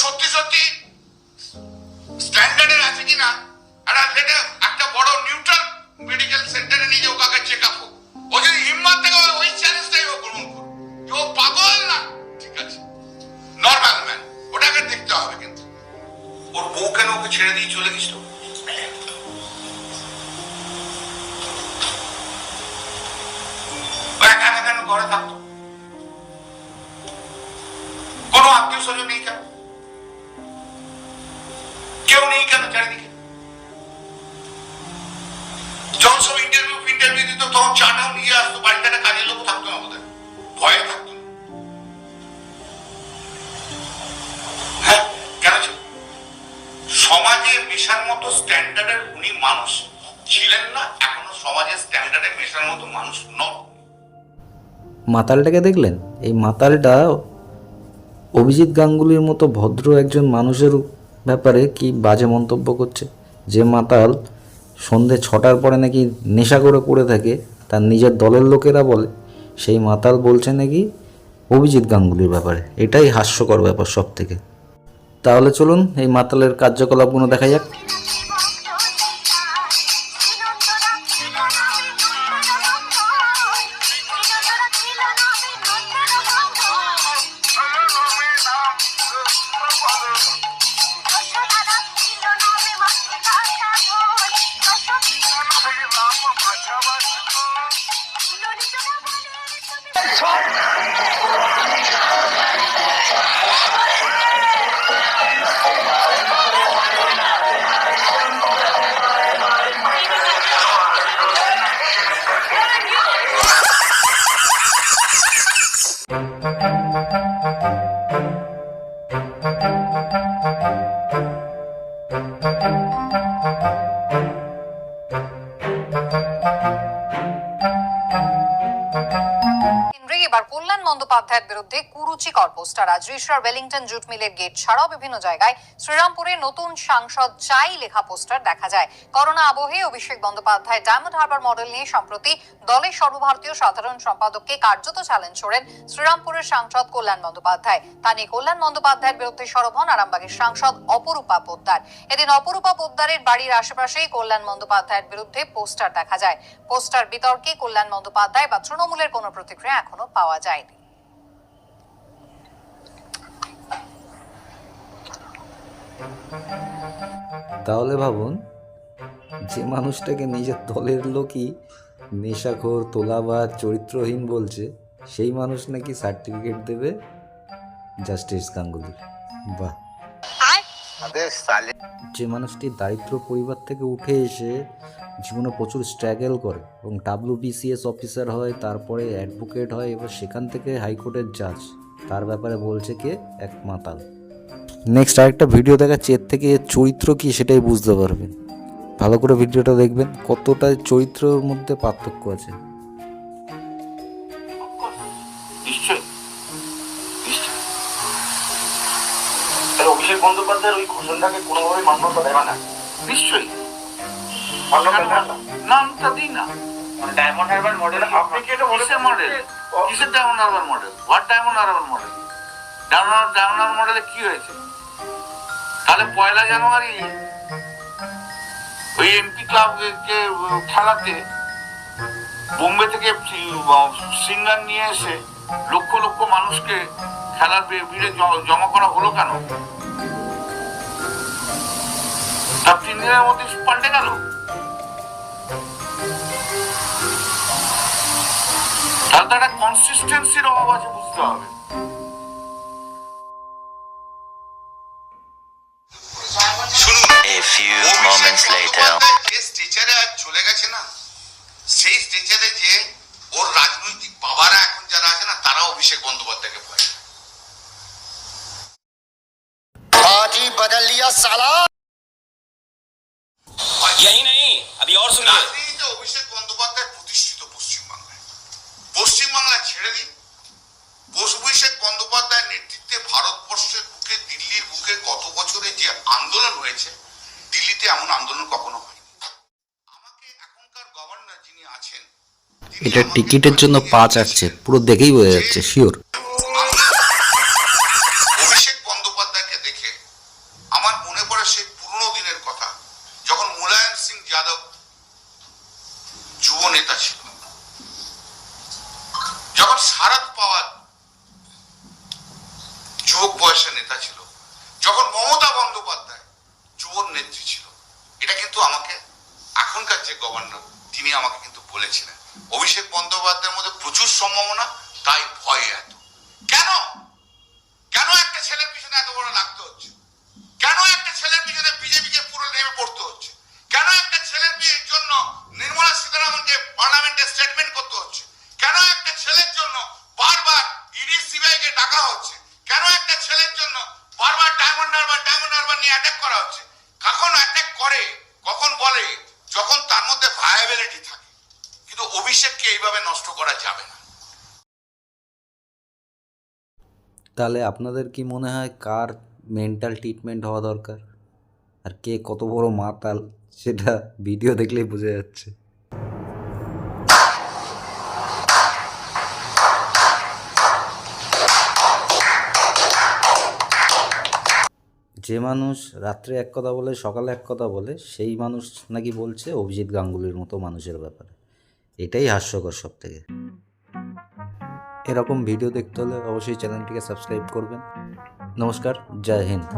সত্যি সত্যি স্ট্যান্ডার্ডের আছে কিনা একটা বড় নিউট্রাল মেডিকেল সেন্টারে নিয়ে যাও, কাকে চেক আপ হোক। ও যদি হিম্মত থেকে ওই চ্যালেঞ্জটাই ও গ্রহণ করো, ও পাগল না, ঠিক আছে, নর্মাল ম্যান, ওটাকে দেখতে হবে। কিন্তু ওর বউ কেন ওকে ছেড়ে দিয়ে চলে গেছিল? একা একা কেন ঘরে থাকতো? কোনো আত্মীয় স্বজন নেই কেন? কেউ নেই কেন চারিদিকে? যখন সব ইন্টারভিউ দিত তখন চাটাও নিয়ে আসতো, বাড়িতে একটা কাজের লোক থাকতো না, বোধহয় ভয়ে থাকতো না। হ্যাঁ, কেন? সমাজে মেশার মতো স্ট্যান্ডার্ডের উনি মানুষ ছিলেন না, এখনো সমাজের স্ট্যান্ডার্ডে মেশার মতো মানুষ নন। মাতালটাকে দেখলেন? এই মাতালটা অভিজিৎ গাঙ্গুলির মতো ভদ্র একজন মানুষের ব্যাপারে কি বাজে মন্তব্য করছে। যে মাতাল সন্ধে 6টার পরে নাকি নেশা করে পড়ে থাকে, তার নিজের দলের লোকেরা বলে, সেই মাতাল বলছে নাকি অভিজিৎ গাঙ্গুলির ব্যাপারে। এটাই হাস্যকর ব্যাপার সব থেকে। তাহলে চলুন এই মাতালের কার্যকলাপগুলো দেখা যাক। এবার কল্যাণ বন্দ্যোপাধ্যায়ের বিরুদ্ধে কুরুচিকর পোস্টার। আজ রিষড়ার ওয়েলিংটন জুট মিলের গেট ছাড়াও বিভিন্ন জায়গায় শ্রীরামপুরে নতুন সাংসদ চাই লেখা পোস্টার দেখা যায়। করোনা আবহে অভিষেক বন্দ্যোপাধ্যায় ডায়মন্ড হারবার মডেল নিয়ে সম্প্রতি দলের সর্বভারতীয় সাধারণ সম্পাদককে কার্যত চ্যালেঞ্জ করেন শ্রীরামপুরের সাংসদ কল্যাণ বন্দ্যোপাধ্যায়। তা নিয়ে কল্যাণ বন্দ্যোপাধ্যায়ের বিরুদ্ধে সরব হন আরামবাগের সাংসদ অপরূপা পোদ্দার। এদিন অপরূপা পোদ্দারের বাড়ির আশেপাশেই কল্যাণ বন্দ্যোপাধ্যায়ের বিরুদ্ধে পোস্টার দেখা যায়। পোস্টার বিতর্কে কল্যাণ বন্দ্যোপাধ্যায় বা তৃণমূলের কোনো প্রতিক্রিয়া এখনো পাওয়া যায়নি। তাহলে ভাবুন, যে মানুষটাকে নিজের দলের লোকই নেশাখোর, তোলাবাজ, চরিত্রহীন বলছে, সেই মানুষ নাকি সার্টিফিকেট দেবে জাস্টিস গাঙ্গুলির। বাহ! যে মানুষটি দারিদ্র পরিবার থেকে উঠে এসে জীবনে প্রচুর স্ট্রাগল করে এবং WBCS অফিসার হয়, তারপরে অ্যাডভোকেট হয়, এবার সেখান থেকে হাইকোর্টের জাজ, তার ব্যাপারে বলছে কে? এক মাতাল। নেক্সট আরেকটা ভিডিও দেখাচ্ছি, এর থেকে এর চরিত্র কি সেটাই বুঝতে পারবেন। ভালো করে ভিডিওটা দেখবেন, কতটা চরিত্রের মধ্যে পার্থক্য আছে। অভিষেক বন্দ্যোপাধ্যায়ের ওই ঘোষণাটাকে কোনোভাবে মান্যতা দেবে না? নিশ্চয়ই নামটা দিই না। ডায়মন্ড হারবার মডেল, আপনি কি এটা বলেছেন? মডেল কিসের diamond Harbour model? What diamond Harbour model? Diamond Harbour মডেলে কি হয়েছে? তাহলে 1 জানুয়ারি ওই এমপি ক্লাবকে খেলাতে বোম্বে থেকে সিঙ্গার নিয়ে এসে লক্ষ লক্ষ মানুষকে খেলার ভিড়ে জমা করা হলো কেন? তার 3 দিনের মধ্যে পাল্টে গেল। তাহলে তো একটা কনসিস্টেন্সির অভাব আছে, বুঝতে হবে। চলে গেছে না, সেই স্টেচারে যে ওর রাজনৈতিক বাবারা এখন যারা আছে না, তারা অভিষেক বন্দ্যোপাধ্যায়কে ভয়। आज ही बदल लिया साला। यही नहीं, अभी और सुनिए। রাজনীতিতে অভিষেক বন্দ্যোপাধ্যায় প্রতিষ্ঠিত পশ্চিমবাংলায় ছেড়ে দিন। অভিষেক বন্দ্যোপাধ্যায়ের নেতৃত্বে ভারতবর্ষের বুকে, দিল্লির বুকে গত বছরে যে আন্দোলন হয়েছে, দিল্লিতে এমন আন্দোলন কখনো হয়নি। আমাকে এখনকার গভর্নর যিনি আছেন, এটা টিকিটের জন্য পা চাটছে, পুরো দেখেই বোঝা যাচ্ছে, শিওর। অভিষেক বন্দ্যোপাধ্যায়কে দেখে যাদব যুব নেতা ছিল, যখন শারদ পাওয়ার যুবক বয়সের নেতা ছিল, যখন মমতা বন্দ্যোপাধ্যায় যুব নেত্রী ছিল, এটা কিন্তু আমাকে এখনকার যে গভর্নর তিনি আমাকে কিন্তু বলেছিলেন অভিষেক বন্দ্যোপাধ্যায়ের মধ্যে প্রচুর সম্ভাবনা, তাই ভয় এত। কেন কেন একটা ছেলের পিছনে এত বড় লাগতে হচ্ছে? কেন একটা ছেলের পিছনে বিজেপিকে পুরো নেমে পড়তে হচ্ছে? কেন একটা ছেলের বিয়ের জন্য নির্মলা সীতারামনকে পার্লামেন্টে স্টেটমেন্ট করতে হচ্ছে? কেন একটা ছেলের জন্য বারবার ইডি সিবিআইকে ডাকা হচ্ছে? কেন একটা ছেলের জন্য বারবার ডায়মন্ড হারবার নিয়ে অ্যাটাক করা হচ্ছে? কখন অ্যাটাক করে, কখন বলে, যখন তার মধ্যে ভায়াবিলিটি থাকে। কিন্তু অভিষেককে এইভাবে নষ্ট করা যাবে না। তাহলে আপনাদের কি মনে হয় কার মেন্টাল ট্রিটমেন্ট হওয়া দরকার আর কে কত বড় মাতাল সেটা ভিডিও দেখলেই বোঝা যাচ্ছে। যে মানুষ রাত্রে এক কথা বলে সকালে এক কথা বলে সেই মানুষ নাকি বলছে অভিজিৎ গাঙ্গুলির মতো মানুষের ব্যাপারে। এটাই হাস্যকর সব থেকে। এরকম ভিডিও দেখতে হলে অবশ্যই চ্যানেলটিকে সাবস্ক্রাইব করবেন। নমস্কার, জয় হিন্দ।